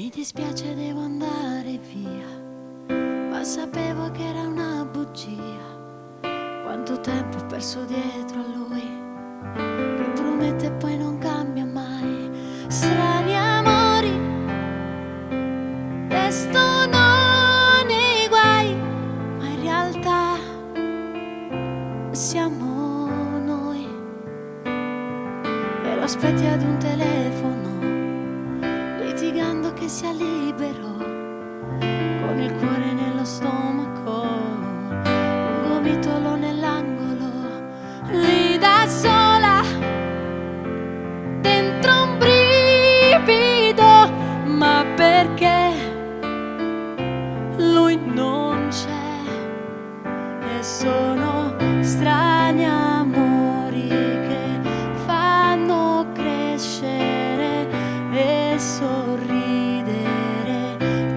Mi dispiace, devo andare via, ma sapevo che era una bugia. Quanto tempo ho perso dietro a lui, che promette e poi non cambia mai. Strani amori, restano nei guai, ma in realtà siamo noi. E lo aspetti ad un telefono, litigando che sia libero, con il cuore nello stomaco, un gomitolo nell'angolo, lì da sola, dentro un brivido, ma perché lui non c'è. E sono strani amori che fanno crescere e sorridere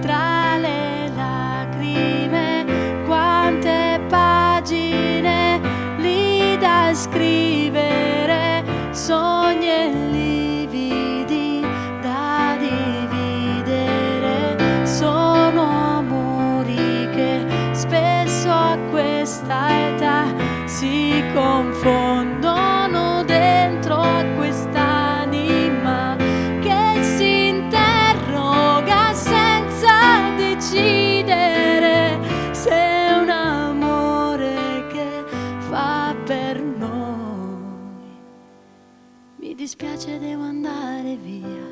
tra le lacrime. Quante pagine lì da scrivere, sogni e lividi da dividere. Sono amori che spesso a questa età si confondono dentro a quest'anima che si interroga senza decidere se è un amore che fa per noi. Mi dispiace, devo andare via,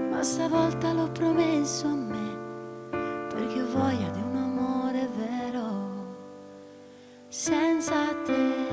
ma stavolta l'ho promesso a me, perché ho voglia di un amore vero senza te.